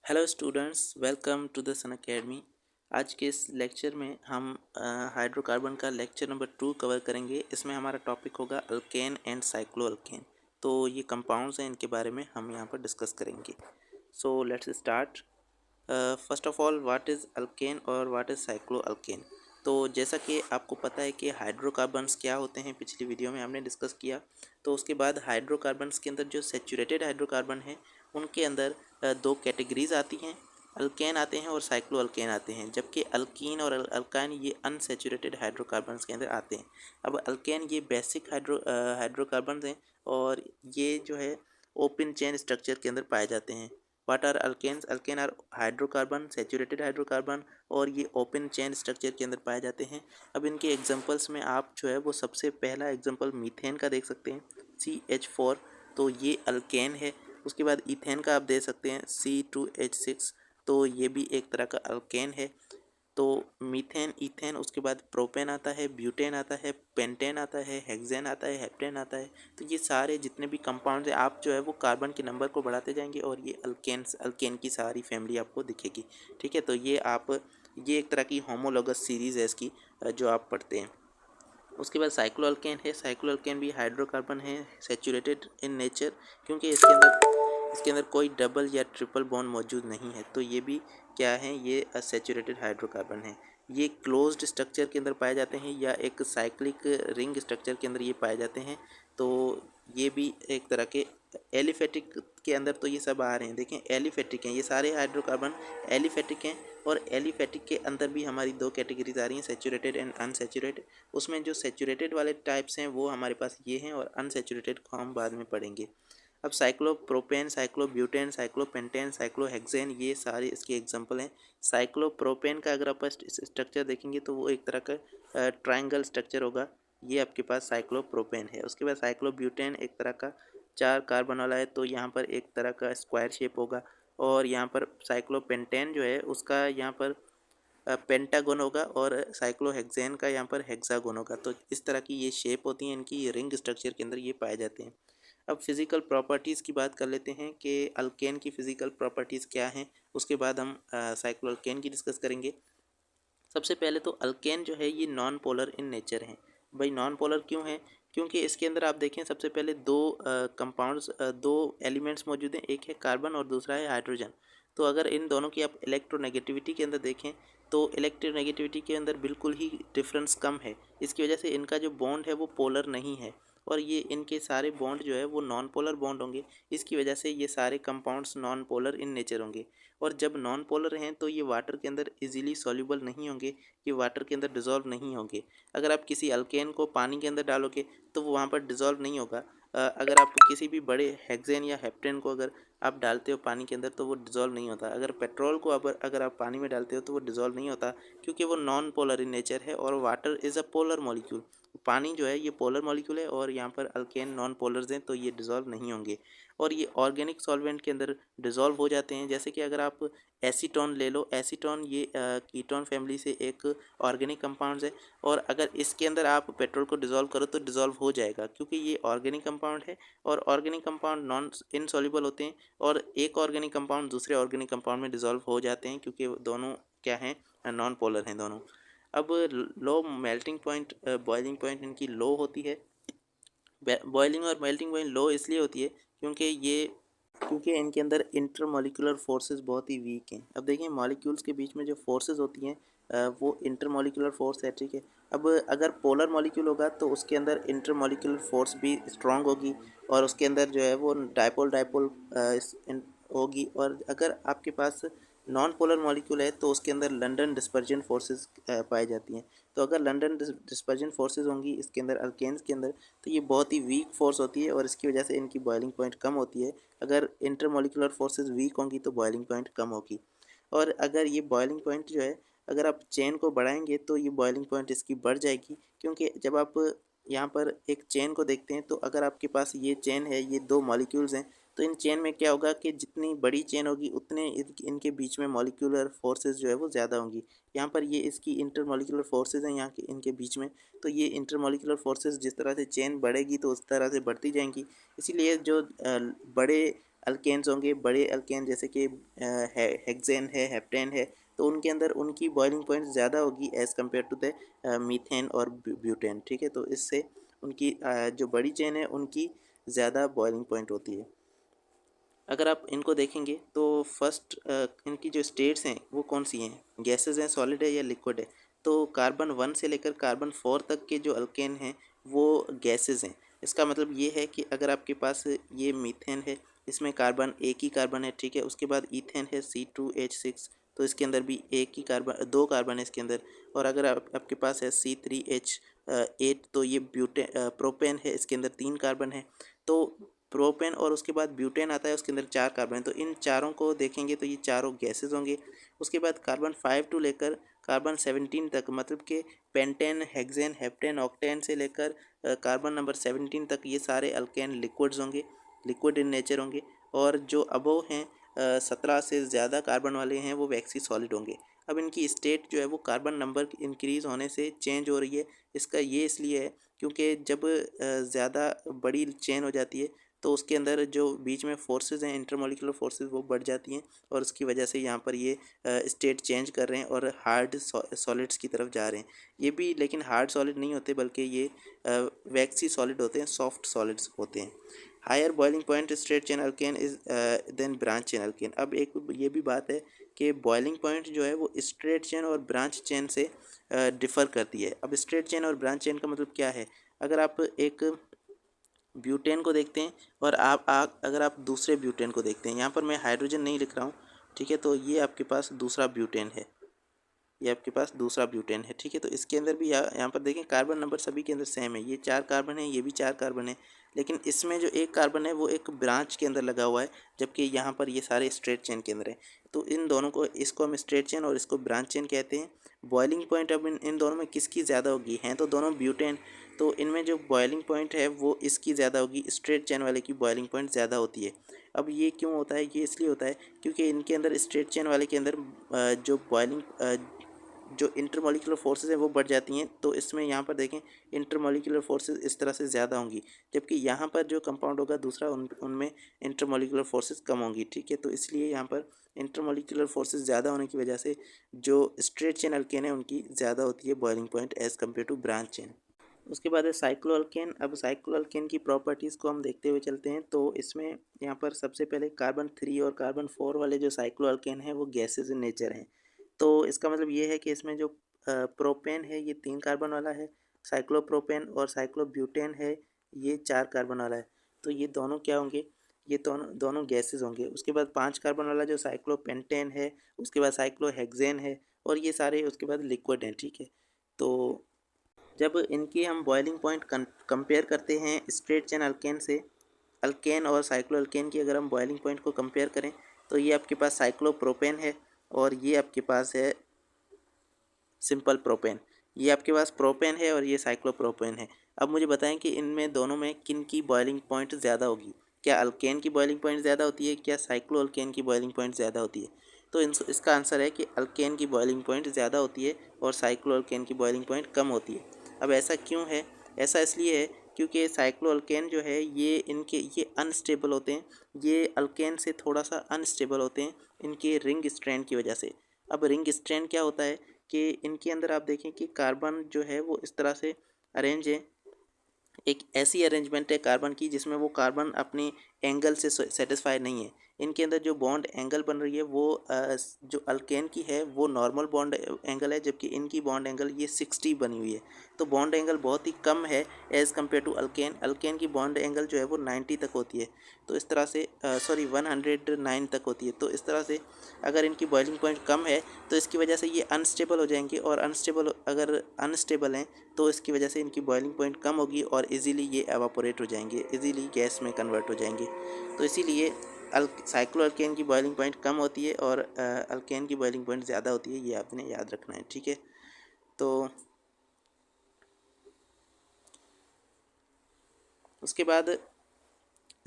Hello students, welcome to the Sun Academy. आज के इस लेक्चर में हम हाइड्रोकार्बन का लेक्चर नंबर 2 कवर करेंगे। इसमें हमारा टॉपिक होगा अल्केन एंड साइक्लो अल्केन। तो ये कंपाउंड्स हैं, इनके बारे में हम यहाँ पर डिस्कस करेंगे। So let's start. First of all, what is alkane और व्हाट इज़ साइक्लो अल्केन। तो जैसा कि आपको पता है कि हाइड्रोकार्बन्स क्या होते हैं, पिछली वीडियो में हमने डिस्कस किया। तो उसके बाद हाइड्रोकार्बन्स के अंदर जो सेचूरेटेड हाइड्रोकार्बन है उनके अंदर दो कैटेगरीज आती हैं, अल्केन आते हैं और साइक्लो अल्केन आते हैं। जबकि अल्कीन और अल्काइन ये अनसेचूरेटेड हाइड्रोकार्बन्स के अंदर आते हैं। अब अल्केन ये बेसिक हाइड्रोकार्बन्स हैं और ये जो है ओपन चेन स्ट्रक्चर के अंदर पाए जाते हैं। What are alkanes? Alkane are hydrocarbon, saturated hydrocarbon, और ये ओपन चेन स्ट्रक्चर के अंदर पाए जाते हैं। अब इनके एग्जांपल्स में आप जो है वो सबसे पहला एग्जांपल मीथेन का देख सकते हैं, CH4, तो ये अल्केन है। उसके बाद इथेन का आप दे सकते हैं, C2H6, तो ये भी एक तरह का अल्केन है। तो मीथेन, इथेन, उसके बाद प्रोपेन आता है, ब्यूटेन आता है, पेंटेन आता है, हेक्सेन आता है, हेप्टेन आता है। तो ये सारे जितने भी कंपाउंड्स हैं, आप जो है वो कार्बन के नंबर को बढ़ाते जाएंगे और ये अल्केन की सारी फैमिली आपको दिखेगी। ठीक है, तो ये एक तरह की होमोलोगस सीरीज़ है इसकी, जो आप पढ़ते हैं। उसके बाद साइक्लो अल्केन है। साइक्लो अल्केन भी हाइड्रोकार्बन है, सेचूरेटेड इन नेचर, क्योंकि इसके अंदर कोई डबल या ट्रिपल बॉन्ड मौजूद नहीं है। तो ये भी क्या है, ये असेचुरेटेड हाइड्रोकार्बन है। ये क्लोज्ड स्ट्रक्चर के अंदर पाए जाते हैं या एक साइक्लिक रिंग स्ट्रक्चर के अंदर ये पाए जाते हैं। तो ये भी एक तरह के एलिफेटिक के अंदर तो ये सब आ रहे हैं। देखें, एलिफेटिक हैं, ये सारे हाइड्रोकार्बन एलिफेटिक हैं। और एलिफेटिक के अंदर भी हमारी दो कैटेगरीज आ रही हैं, सेचूरेटेड एंड अनसेचूरेटेड। उसमें जो सेचूरेटेड वाले टाइप्स हैं वो हमारे पास ये हैं, और अनसेचूरेटेड को हम बाद में पढ़ेंगे। अब साइक्लोप्रोपेन, साइक्लोब्यूटेन, साइक्लोपेंटेन, साइक्लोहेक्सेन, ये सारे इसके एग्जांपल हैं। साइक्लोप्रोपेन का अगर आप स्ट्रक्चर देखेंगे तो वो एक तरह का ट्रायंगल स्ट्रक्चर होगा। ये आपके पास साइक्लोप्रोपेन है। उसके बाद साइक्लोब्यूटेन एक तरह का 4 कार्बन वाला है, तो यहाँ पर एक तरह का स्क्वायर शेप होगा। और यहाँ पर साइक्लोपेंटेन जो है उसका यहाँ पर पेंटागोन होगा, और साइक्लोहेक्सेन का यहाँ पर हेक्सागोन होगा। तो इस तरह की ये शेप होती हैं इनकी, रिंग स्ट्रक्चर के अंदर ये पाए जाते हैं। अब फिज़िकल प्रॉपर्टीज़ की बात कर लेते हैं कि अल्केन की फ़िज़िकल प्रॉपर्टीज़ क्या हैं। उसके बाद हम साइक्लो अल्केन की डिस्कस करेंगे। सबसे पहले तो अल्केन जो है ये नॉन पोलर इन नेचर है। भाई नॉन पोलर क्यों है? क्योंकि इसके अंदर आप देखें, सबसे पहले दो एलिमेंट्स मौजूद हैं, एक है कार्बन और दूसरा है हाइड्रोजन। तो अगर इन दोनों की आप इलेक्ट्रोनेगेटिविटी के अंदर देखें तो इलेक्ट्रोनेगेटिविटी के अंदर बिल्कुल ही डिफरेंस कम है। इसकी वजह से इनका जो बॉन्ड है वो पोलर नहीं है, और ये इनके सारे बॉन्ड जो है वो नॉन पोलर बॉन्ड होंगे। इसकी वजह से ये सारे compounds non polar in nature होंगे। और जब नॉन पोलर हैं तो ये वाटर के अंदर इजीली सॉल्युबल नहीं होंगे, ये वाटर के अंदर डिज़ोल्व नहीं होंगे। अगर आप किसी अल्केन को पानी के अंदर डालोगे तो वो वहाँ पर डिज़ोल्व नहीं होगा। अगर आप किसी भी बड़े हेक्सेन या हेप्टेन को अगर आप डालते हो पानी के अंदर तो वो डिज़ोल्व नहीं होता। अगर पेट्रोल को अगर आप पानी में डालते हो तो वो डिज़ोल्व नहीं होता, क्योंकि वो नॉन पोलर इन नेचर है, और water is a polar molecule. पानी जो है ये पोलर मॉलिक्यूल है, और यहाँ पर अल्केन नॉन पोलर्स हैं, तो ये डिज़ोल्व नहीं होंगे। और ये ऑर्गेनिक सॉल्वेंट के अंदर डिज़ोल्व हो जाते हैं। जैसे कि अगर आप एसीटोन ले लो, एसीटोन ये कीटोन फैमिली से एक ऑर्गेनिक कंपाउंड्स है, और अगर इसके अंदर आप पेट्रोल को डिज़ोल्व करो तो डिज़ोल्व हो जाएगा, क्योंकि ये ऑर्गेनिक कंपाउंड है। और ऑर्गेनिक कंपाउंड नॉन इनसॉल्युबल होते हैं, और एक ऑर्गेनिक कंपाउंड दूसरे ऑर्गेनिक कंपाउंड में डिज़ोल्व हो जाते हैं, क्योंकि दोनों क्या हैं, नॉन पोलर हैं दोनों। अब low melting point, boiling point इनकी लो होती है। बॉइलिंग और मेल्टिंग पॉइंट लो इसलिए होती है क्योंकि इनके अंदर इंटरमॉलिक्यूलर फोर्सेस बहुत ही वीक हैं। अब देखिए, मॉलिक्यूल्स के बीच में जो फोर्सेस होती हैं वो इंटरमॉलिक्यूलर फोर्स है, ठीक है। अब अगर पोलर मॉलिक्यूल होगा तो उसके अंदर इंटरमॉलिक्यूलर फोर्स भी स्ट्रांग होगी, और उसके अंदर जो है वो डायपोल डायपोल होगी। और अगर आपके पास नॉन पोलर मॉलिक्यूल है तो उसके अंदर लंडन डिस्पर्जन फोर्सेस पाई जाती हैं। तो अगर लंडन डिस्पर्जन फोर्सेस होंगी इसके अंदर, अल्केन्स के अंदर, तो ये बहुत ही वीक फोर्स होती है, और इसकी वजह से इनकी बॉइलिंग पॉइंट कम होती है। अगर इंटरमॉलिक्यूलर फोर्सेस वीक होंगी तो बॉइलिंग पॉइंट कम होगी। और अगर ये बॉइलिंग पॉइंट जो है, अगर आप चेन को बढ़ाएंगे तो ये बॉइलिंग पॉइंट इसकी बढ़ जाएगी, क्योंकि जब आप यहाँ पर एक चेन को देखते हैं तो अगर आपके पास ये चेन है, ये दो मॉलिक्यूल्स हैं, तो इन चेन में क्या होगा कि जितनी बड़ी चेन होगी उतने इनके बीच में मॉलिक्यूलर फोर्सेस जो है वो ज़्यादा होंगी। यहाँ पर ये इसकी इंटरमॉलिक्यूलर फोर्सेस हैं यहाँ के इनके बीच में। तो ये इंटरमॉलिक्यूलर फोर्सेस जिस तरह से चेन बढ़ेगी तो उस तरह से बढ़ती जाएंगी। इसीलिए जो बड़े अल्केन्स होंगे, बड़े अल्केन जैसे कि हेक्सेन है, हेप्टेन है, तो उनके अंदर उनकी बॉइलिंग पॉइंट ज़्यादा होगी as compared to the methane और ब्यूटेन। ठीक है, तो इससे उनकी जो बड़ी चेन है उनकी ज़्यादा बॉइलिंग पॉइंट होती है। अगर आप इनको देखेंगे तो फर्स्ट इनकी जो स्टेट्स हैं वो कौन सी हैं, गैसेस हैं, सॉलिड है या लिक्विड है। तो कार्बन 1 से लेकर कार्बन 4 तक के जो अल्केन हैं वो गैसेस हैं। इसका मतलब ये है कि अगर आपके पास ये मीथेन है, इसमें कार्बन एक ही कार्बन है, ठीक है। उसके बाद ईथेन है C2H6, तो इसके अंदर भी एक ही कार्बन, दो कार्बन है इसके अंदर। और अगर आपके पास है C3H8, तो ये प्रोपेन है, इसके अंदर 3 कार्बन है। तो प्रोपेन और उसके बाद ब्यूटेन आता है, उसके अंदर 4 कार्बन है। तो इन चारों को देखेंगे तो ये चारों गैसेज होंगे। उसके बाद कार्बन 5 टू लेकर कार्बन 17 तक, मतलब कि पेंटेन, हेक्सेन, हेप्टेन, ऑक्टेन से लेकर कार्बन नंबर 17 तक ये सारे अल्केन लिक्विड्स होंगे, लिक्विड इन नेचर होंगे। और जो अबव हैं 17 से ज़्यादा कार्बन वाले हैं वो वैक्सी सॉलिड होंगे। अब इनकी स्टेट जो है वो कार्बन नंबर इंक्रीज़ होने से चेंज हो रही है। इसका ये इसलिए है क्योंकि जब ज़्यादा बड़ी चेन हो जाती है तो उसके अंदर जो बीच में फोर्सेस हैं, इंटरमॉलिक्यूलर फोर्सेस, वो बढ़ जाती हैं और उसकी वजह से यहाँ पर ये स्टेट चेंज कर रहे हैं और हार्ड सॉलिड्स की तरफ जा रहे हैं। ये भी लेकिन हार्ड सॉलिड नहीं होते बल्कि ये वैक्सी सॉलिड होते हैं, सॉफ्ट सॉलिड्स होते हैं। Higher boiling point straight chain alkane is than branch chain alkane. अब एक ये भी बात है कि बॉइलिंग पॉइंट जो है वो स्ट्रेट चेन और ब्रांच चेन से डिफ़र करती है। अब स्ट्रेट चेन और ब्रांच चेन का मतलब क्या है, अगर आप एक ब्यूटेन को देखते हैं और अगर आप दूसरे ब्यूटेन को देखते हैं, यहाँ पर मैं हाइड्रोजन नहीं लिख रहा हूँ, ठीक है। तो ये आपके पास दूसरा ब्यूटेन है, ये आपके पास दूसरा ब्यूटेन है, ठीक है। तो इसके अंदर भी यहाँ पर देखें कार्बन नंबर सभी के अंदर सेम है, ये 4 कार्बन है, ये भी 4 कार्बन है। लेकिन इसमें जो एक कार्बन है वो एक ब्रांच के अंदर लगा हुआ है, जबकि यहाँ पर ये सारे स्ट्रेट चेन के अंदर है। तो इन दोनों को, इसको हम स्ट्रेट चेन और इसको ब्रांच चेन कहते हैं। बॉइलिंग पॉइंट अब इन दोनों में किसकी ज़्यादा होगी, हैं तो दोनों ब्यूटेन, तो इनमें जो बॉइलिंग पॉइंट है वो इसकी ज़्यादा होगी, स्ट्रेट चेन वाले की बॉइलिंग पॉइंट ज़्यादा होती है। अब ये क्यों होता है, ये इसलिए होता है क्योंकि इनके अंदर स्ट्रेट चेन वाले के अंदर जो बॉइलिंग जो इंटरमॉलिक्यूलर फोर्सेस है वो बढ़ जाती हैं। तो इसमें यहाँ पर देखें इंटरमॉलिक्यूलर फोर्सेस इस तरह से ज़्यादा होंगी, जबकि यहाँ पर जो कंपाउंड होगा दूसरा उनमें इंटरमॉलिक्यूलर फोर्सेस कम होंगी, ठीक है। तो इसलिए यहाँ पर इंटरमॉलिक्यूलर फोर्सेस ज़्यादा होने की वजह से जो स्ट्रेट चेन अल्केन है उनकी ज़्यादा होती है boiling point as compared to branch chain. उसके बाद है साइक्लोअल्केन। अब साइक्लोअल्केन की प्रॉपर्टीज़ को हम देखते हुए चलते हैं। तो इसमें यहाँ पर सबसे पहले कार्बन 3 और कार्बन 4 वाले जो साइक्लोअल्केन है वो गैसेज इन नेचर हैं। तो इसका मतलब ये है कि इसमें जो प्रोपेन है ये 3 कार्बन वाला है, साइक्लोप्रोपेन और साइक्लोब्यूटेन है ये 4 कार्बन वाला है। तो ये दोनों क्या होंगे, ये दोनों दोनों गैसेज होंगे। उसके बाद 5 कार्बन वाला जो साइक्लोपेंटेन है, उसके बाद साइक्लोहेक्सेन है और ये सारे उसके बाद लिक्विड हैं, ठीक है। तो जब इनकी हम बॉइलिंग पॉइंट कंपेयर करते हैं स्ट्रेट चेन अल्केन से, अल्केन और साइक्लोअल्केन की अगर हम बॉइलिंग पॉइंट को कंपेयर करें तो ये आपके पास साइक्लोप्रोपेन है और ये आपके पास है सिंपल प्रोपेन। ये आपके पास प्रोपेन है और ये साइक्लोप्रोपेन है। अब मुझे बताएं कि इनमें दोनों में किन की बॉइलिंग पॉइंट ज़्यादा होगी, क्या अल्केन की बॉइलिंग पॉइंट ज़्यादा होती है, क्या साइक्लोअल्केन की बॉइलिंग पॉइंट ज़्यादा होती है। तो इसका आंसर है कि अल्केन की बॉइलिंग पॉइंट ज़्यादा होती है और साइक्लोअल्केन की बॉइलिंग पॉइंट कम होती है। अब ऐसा क्यों है, ऐसा इसलिए है क्योंकि साइक्लोअल्केन जो है ये अनस्टेबल होते हैं, ये अल्केन से थोड़ा सा अनस्टेबल होते हैं इनके रिंग स्ट्रैंड की वजह से। अब रिंग स्ट्रैंड क्या होता है कि इनके अंदर आप देखें कि कार्बन जो है वो इस तरह से अरेंज है, एक ऐसी अरेंजमेंट है कार्बन की जिसमें वो कार्बन अपनी एंगल से सेटिस्फाई नहीं है। इनके अंदर जो बॉन्ड एंगल बन रही है वो जो अल्केन की है वो नॉर्मल बॉन्ड एंगल है, जबकि इनकी बॉन्ड एंगल ये 60 बनी हुई है। तो बॉन्ड एंगल बहुत ही कम है as compared to alkane. Alkane की बॉन्ड एंगल जो है वो 90 तक होती है। तो इस तरह से 109 तक होती है। तो इस तरह से अगर इनकी बॉइलिंग पॉइंट कम है तो इसकी वजह से ये अनस्टेबल हो जाएंगे, और अगर अनस्टेबल हैं तो इसकी वजह से इनकी बॉइलिंग पॉइंट कम होगी और इजीली ये एवापोरेट हो जाएंगे, इजीली गैस में कन्वर्ट हो जाएंगे। तो इसीलिए साइक्लोअल्केन की बॉइलिंग पॉइंट कम होती है और अल्केन की बॉइलिंग पॉइंट ज़्यादा होती है, ये आपने याद रखना है, ठीक है। तो उसके बाद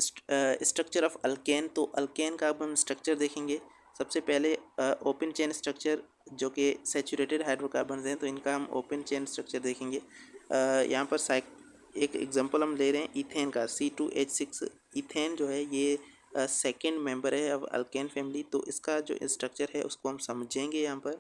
स्ट्रक्चर ऑफ अल्केन। तो अल्केन का अब हम स्ट्रक्चर देखेंगे। सबसे पहले ओपन चेन स्ट्रक्चर जो कि सैचुरेटेड हाइड्रोकार्बन हैं, तो इनका हम ओपन चेन स्ट्रक्चर देखेंगे। यहाँ पर एक एग्जांपल हम ले रहे हैं इथेन का, C2H6। इथेन जो है ये सेकंड मेंबर है अब अल्केन फैमिली, तो इसका जो स्ट्रक्चर है उसको हम समझेंगे यहाँ पर।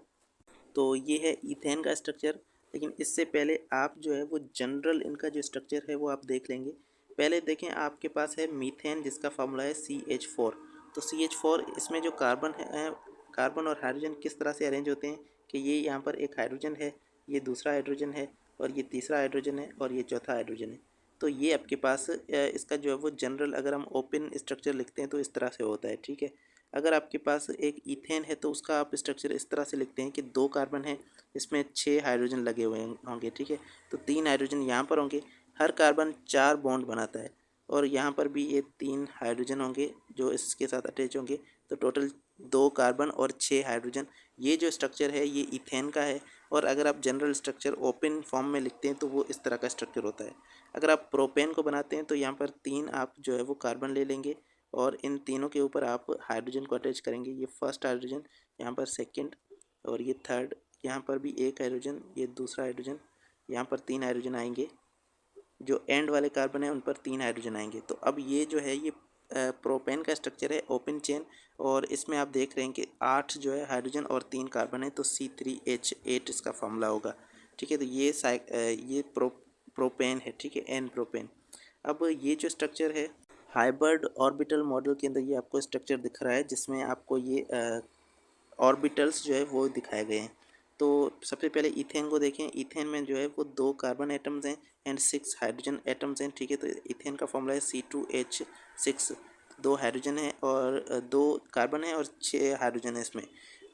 तो ये है इथेन का स्ट्रक्चर, लेकिन इससे पहले आप जो है वो जनरल इनका जो स्ट्रक्चर है वो आप देख लेंगे। पहले देखें, आपके पास है मीथेन जिसका फार्मूला है CH4। तो CH4, इसमें जो कार्बन है, कार्बन और हाइड्रोजन किस तरह से अरेंज होते हैं कि ये यहाँ पर एक हाइड्रोजन है, ये दूसरा हाइड्रोजन है, और ये तीसरा हाइड्रोजन है, और ये चौथा हाइड्रोजन है। तो ये आपके पास इसका जो है वो जनरल, अगर हम ओपन स्ट्रक्चर लिखते हैं तो इस तरह से होता है, ठीक है। अगर आपके पास एक ईथेन है तो उसका आप स्ट्रक्चर इस तरह से लिखते हैं कि 2 कार्बन है, इसमें 6 हाइड्रोजन लगे हुए होंगे, ठीक है। तो 3 हाइड्रोजन यहाँ पर होंगे, हर कार्बन 4 बॉन्ड बनाता है, और यहाँ पर भी ये 3 हाइड्रोजन होंगे जो इसके साथ अटैच होंगे। तो टोटल 2 कार्बन और 6 हाइड्रोजन, ये जो स्ट्रक्चर है ये इथेन का है। और अगर आप जनरल स्ट्रक्चर ओपन फॉर्म में लिखते हैं तो वो इस तरह का स्ट्रक्चर होता है। अगर आप प्रोपेन को बनाते हैं तो यहाँ पर 3 आप जो है वो कार्बन ले लेंगे, और इन तीनों के ऊपर आप हाइड्रोजन को अटैच करेंगे। ये फर्स्ट हाइड्रोजन, यहाँ पर सेकंड, और ये थर्ड, यहाँ पर भी एक हाइड्रोजन, ये दूसरा हाइड्रोजन, यहाँ पर 3 हाइड्रोजन आएंगे। जो एंड वाले कार्बन है उन पर 3 हाइड्रोजन आएंगे। तो अब ये जो है ये प्रोपेन का स्ट्रक्चर है ओपन चेन, और इसमें आप देख रहे हैं कि 8 जो है हाइड्रोजन और 3 कार्बन है, तो C3H8 इसका फॉर्मूला होगा, ठीक है। तो ये प्रोपेन है, ठीक है, एन प्रोपेन। अब ये जो स्ट्रक्चर है हाइब्रिड ऑर्बिटल मॉडल के अंदर ये आपको स्ट्रक्चर दिख रहा है, जिसमें आपको ये ऑर्बिटल्स जो है वो दिखाए गए हैं। तो सबसे पहले इथेन को देखें। इथेन में जो है वो 2 कार्बन एटम्स हैं एंड 6 हाइड्रोजन एटम्स हैं, ठीक है। तो इथेन का फॉर्मूला है C2H6। 2 हाइड्रोजन है और 2 कार्बन है और 6 हाइड्रोजन है इसमें,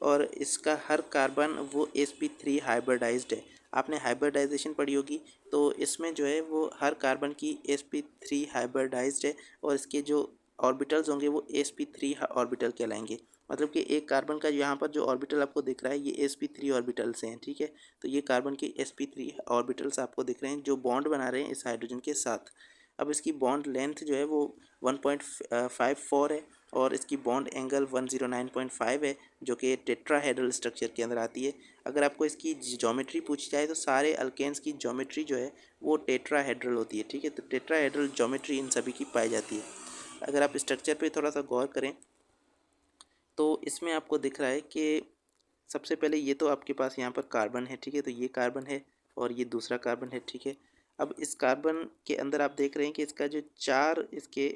और इसका हर कार्बन वो sp3 हाइब्रिडाइज्ड है। आपने हाइब्रिडाइजेशन पढ़ी होगी, तो इसमें जो है वो हर कार्बन की sp3 हाइब्रिडाइज्ड है, और इसके जो ऑर्बिटल्स होंगे वो sp3 ऑर्बिटल कहलाएंगे। मतलब कि एक कार्बन का यहाँ पर जो ऑर्बिटल आपको दिख रहा है ये sp3 ऑर्बिटल्स हैं, ठीक है। तो ये कार्बन के sp3 ऑर्बिटल्स आपको दिख रहे हैं जो बॉन्ड बना रहे हैं इस हाइड्रोजन के साथ। अब इसकी बॉन्ड लेंथ जो है वो 1.54 है, और इसकी बॉन्ड एंगल 109.5 है, जो कि टेट्राहेड्रल स्ट्रक्चर के अंदर आती है। अगर आपको इसकी ज्योमेट्री पूछी जाए तो सारे अल्केन्स की ज्योमेट्री जो है वो टेट्राहेड्रल होती है, ठीक है। तो टेट्राहेड्रल ज्योमेट्री इन सभी की पाई जाती है। अगर आप स्ट्रक्चर पे थोड़ा सा गौर करें तो इसमें आपको दिख रहा है कि सबसे पहले ये तो आपके पास यहाँ पर कार्बन है, ठीक है। तो ये कार्बन है और ये दूसरा कार्बन है, ठीक है। अब इस कार्बन के अंदर आप देख रहे हैं कि इसका जो 4 इसके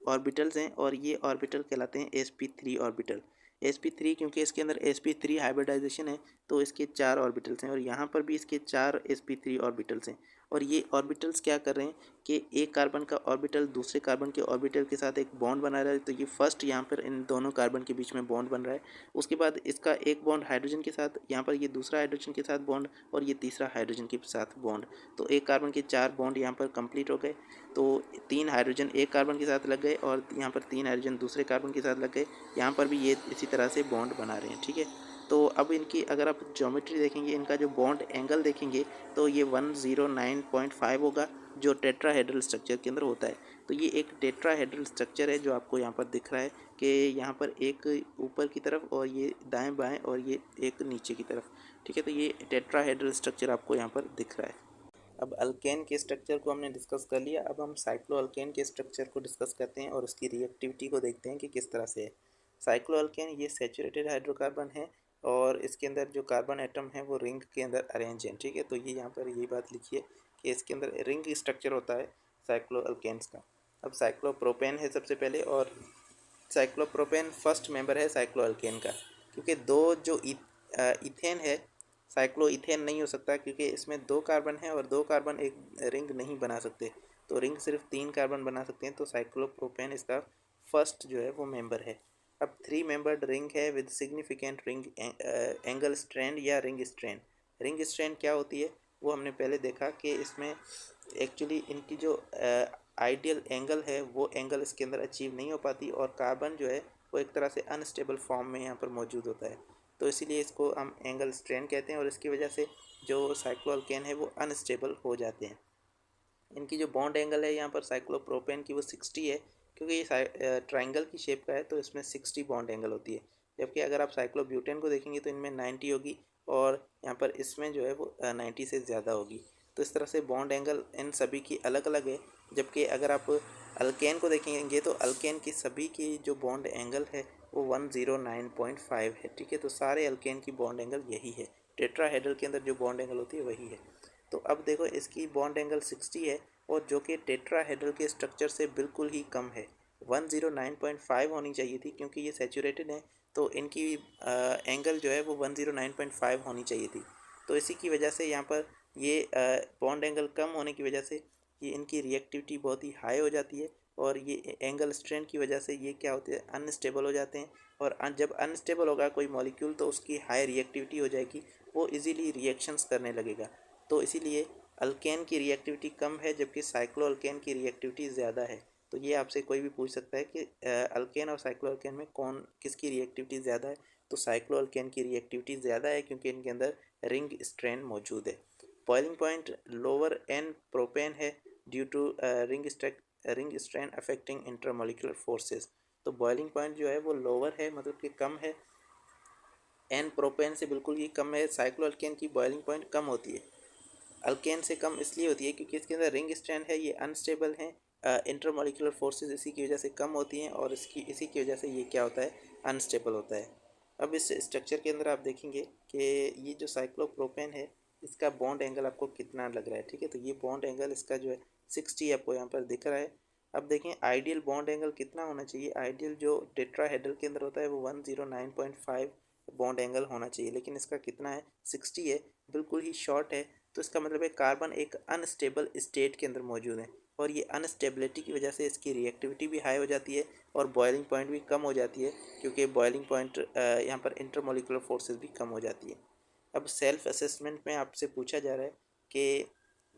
ऑर्बिटल्स हैं, और ये ऑर्बिटल कहलाते हैं sp3 ऑर्बिटल। sp3 क्योंकि इसके अंदर sp3 हाइब्रिडाइजेशन है, तो इसके 4 ऑर्बिटल्स हैं, और यहाँ पर भी इसके 4 sp3 ऑर्बिटल्स हैं। और ये ऑर्बिटल्स क्या कर रहे हैं कि एक कार्बन का ऑर्बिटल दूसरे कार्बन के ऑर्बिटल के साथ एक बॉन्ड बना रहा है। तो ये फर्स्ट यहाँ पर इन दोनों कार्बन के बीच में बॉन्ड बन रहा है। उसके बाद इसका एक बॉन्ड हाइड्रोजन के साथ, यहाँ पर ये दूसरा हाइड्रोजन के साथ बॉन्ड, और ये तीसरा हाइड्रोजन के साथ बॉन्ड। तो एक कार्बन के 4 बॉन्ड यहाँ पर कंप्लीट हो गए। तो 3 हाइड्रोजन एक कार्बन के साथ लग गए, और यहाँ पर 3 हाइड्रोजन दूसरे कार्बन के साथ लग गए। यहाँ पर भी ये इसी तरह से बॉन्ड बना रहे हैं, ठीक है। तो अब इनकी अगर आप ज्योमेट्री देखेंगे, इनका जो बॉन्ड एंगल देखेंगे तो ये 109.5 होगा, जो टेट्राहेड्रल स्ट्रक्चर के अंदर होता है। तो ये एक टेट्राहेड्रल स्ट्रक्चर है जो आपको यहाँ पर दिख रहा है कि यहाँ पर एक ऊपर की तरफ, और ये दाएं बाएं, और ये एक नीचे की तरफ, ठीक है। तो ये टेट्राहेड्रल स्ट्रक्चर आपको यहाँ पर दिख रहा है। अब अल्केन के स्ट्रक्चर को हमने डिस्कस कर लिया, अब हम साइक्लो अल्केन के स्ट्रक्चर को डिस्कस करते हैं और उसकी रिएक्टिविटी को देखते हैं कि किस तरह से है। साइक्लो अल्केन ये सैचुरेटेड हाइड्रोकार्बन है, और इसके अंदर जो कार्बन एटम है वो रिंग के अंदर अरेंज है, ठीक है। तो ये यहाँ पर यही बात लिखिए कि इसके अंदर रिंग स्ट्रक्चर होता है साइक्लो अल्केन्स का। अब साइक्लोप्रोपेन है सबसे पहले, और साइक्लोप्रोपेन फर्स्ट मेंबर है साइक्लो अल्केन का, क्योंकि दो जो इथेन है, साइक्लो इथेन नहीं हो सकता क्योंकि इसमें 2 कार्बन है और 2 कार्बन एक रिंग नहीं बना सकते। तो रिंग सिर्फ 3 कार्बन बना सकते हैं। तो साइक्लोप्रोपेन इसका फर्स्ट जो है वो मेंबर है। अब 3 मेंबर्ड रिंग है with significant ring angle strand या रिंग स्ट्रैंड। रिंग स्ट्रैंड क्या होती है वो हमने पहले देखा कि इसमें एक्चुअली इनकी जो आइडियल एंगल है वो एंगल इसके अंदर अचीव नहीं हो पाती, और कार्बन जो है वो एक तरह से अनस्टेबल फॉर्म में यहाँ पर मौजूद होता है। तो इसीलिए इसको हम एंगल स्ट्रैंड कहते हैं, और इसकी वजह से जो साइक्लोअल्केन है वो अनस्टेबल हो जाते हैं। इनकी जो बॉन्ड एंगल है यहाँ पर साइक्लोप्रोपेन की वो 60 है, क्योंकि ये ट्राइंगल की शेप का है तो इसमें 60 बॉन्ड एंगल होती है। जबकि अगर आप साइक्लोब्यूटेन को देखेंगे तो इनमें 90 होगी, और यहाँ पर इसमें जो है वो 90 से ज़्यादा होगी। तो इस तरह से बॉन्ड एंगल इन सभी की अलग अलग है। जबकि अगर आप अल्केन को देखेंगे तो अल्केन की सभी की जो बॉन्ड एंगल है वो 109.5 है, ठीक है। तो सारे अल्केन की बॉन्ड एंगल यही है, टेट्राहेड्रल के अंदर जो बॉन्ड एंगल होती है वही है। तो अब देखो इसकी बॉन्ड एंगल 60 है और जो कि टेट्राहेड्रल के स्ट्रक्चर से बिल्कुल ही कम है, 109.5 होनी चाहिए थी क्योंकि ये सैचुरेटेड है, तो इनकी एंगल जो है वो 109.5 होनी चाहिए थी। तो इसी की वजह से यहाँ पर ये बॉन्ड एंगल कम होने की वजह से ये इनकी रिएक्टिविटी बहुत ही हाई हो जाती है और ये एंगल स्ट्रेन की वजह से ये क्या होते हैं, अनस्टेबल हो जाते हैं। और जब अनस्टेबल होगा कोई मॉलिक्यूल तो उसकी हाई रिएक्टिविटी हो जाएगी, वो इजीली रिएक्शंस करने लगेगा। तो इसीलिए अल्केन की रिएक्टिविटी कम है जबकि साइक्लो अल्केन की रिएक्टिविटी ज़्यादा है। तो ये आपसे कोई भी पूछ सकता है कि अल्केन और साइक्लो अल्केन में कौन किसकी रिएक्टिविटी ज़्यादा है, तो साइक्लो अल्केन की रिएक्टिविटी ज़्यादा है क्योंकि इनके अंदर रिंग स्ट्रेन मौजूद है। Boiling point lower in propane है due to ring strain affecting intermolecular forces. तो बॉइलिंग पॉइंट जो है वो लोअर है, मतलब कि कम है, एन प्रोपेन से बिल्कुल ही कम है। साइक्लो अल्केन की बॉइलिंग पॉइंट कम होती है, अल्केन से कम इसलिए होती है क्योंकि इसके अंदर रिंग स्ट्रेन है, ये अनस्टेबल है, इंटरमोलिकुलर फोर्सेस इसी की वजह से कम होती हैं और इसी की वजह से ये क्या होता है, अनस्टेबल होता है। अब इस स्ट्रक्चर के अंदर आप देखेंगे कि ये जो साइक्लोप्रोपेन है इसका बॉन्ड एंगल आपको कितना लग रहा है, ठीक है। तो ये बॉन्ड एंगल इसका जो है 60 आपको यहाँ पर दिख रहा है। अब देखें आइडियल बॉन्ड एंगल कितना होना चाहिए, आइडियल जो टेट्राहेड्रल के अंदर होता है वो 109.5 बॉन्ड एंगल होना चाहिए, लेकिन इसका कितना है, 60 है, बिल्कुल ही शॉर्ट है। तो इसका मतलब है कार्बन एक अनस्टेबल स्टेट के अंदर मौजूद है और ये अनस्टेबिलिटी की वजह से इसकी रिएक्टिविटी भी हाई हो जाती है और बॉइलिंग पॉइंट भी कम हो जाती है क्योंकि बॉइलिंग पॉइंट यहाँ पर इंटरमोलिकुलर फोर्सेस भी कम हो जाती है। अब सेल्फ असेसमेंट में आपसे पूछा जा रहा है कि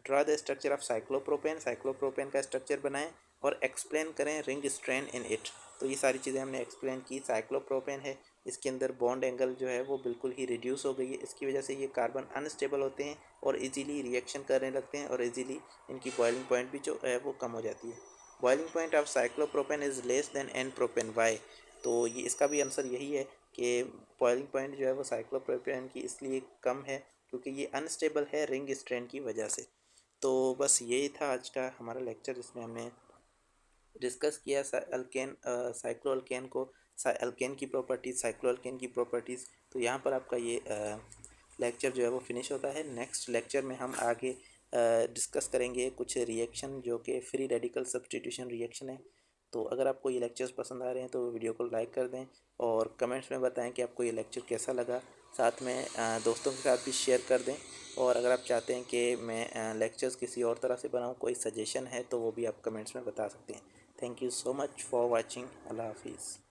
draw the structure of cyclopropane, cyclopropane का स्ट्रक्चर बनाएं और एक्सप्लेन करें रिंग स्ट्रेन इन इट। तो ये सारी चीज़ें हमने एक्सप्लेन की। साइक्लोप्रोपेन है, इसके अंदर बॉन्ड एंगल जो है वो बिल्कुल ही रिड्यूस हो गई है, इसकी वजह से ये कार्बन अनस्टेबल होते हैं और इजीली रिएक्शन करने लगते हैं और इजीली इनकी बॉइलिंग पॉइंट भी जो है वो कम हो जाती है। Boiling point of cyclopropane is less than n propane, why. तो ये इसका भी आंसर यही है कि बॉइलिंग पॉइंट जो है वो साइक्लोप्रोपेन की इसलिए कम है क्योंकि ये अनस्टेबल है रिंग स्ट्रेन की वजह से। तो बस यही था आज का हमारा लेक्चर जिसमें हमने डिस्कस किया अल्केन, साइक्लो अल्केन को, अल्केन की प्रॉपर्टीज़, साइक्लो अल्केन की प्रॉपर्टीज़। तो यहाँ पर आपका ये लेक्चर जो है वो फिनिश होता है। नेक्स्ट लेक्चर में हम आगे डिस्कस करेंगे कुछ रिएक्शन जो कि फ्री रेडिकल सब्स्टिट्यूशन रिएक्शन है। तो अगर आपको ये लेक्चर्स पसंद आ रहे हैं तो वीडियो को लाइक कर दें और कमेंट्स में बताएं कि आपको ये लेक्चर कैसा लगा। साथ में दोस्तों के साथ भी शेयर कर दें और अगर आप चाहते हैं कि मैं लेक्चर्स किसी और तरह से बनाऊं, कोई सजेशन है तो वो भी आप कमेंट्स में बता सकते हैं। Thank you so much for watching. Allah हाफिज़।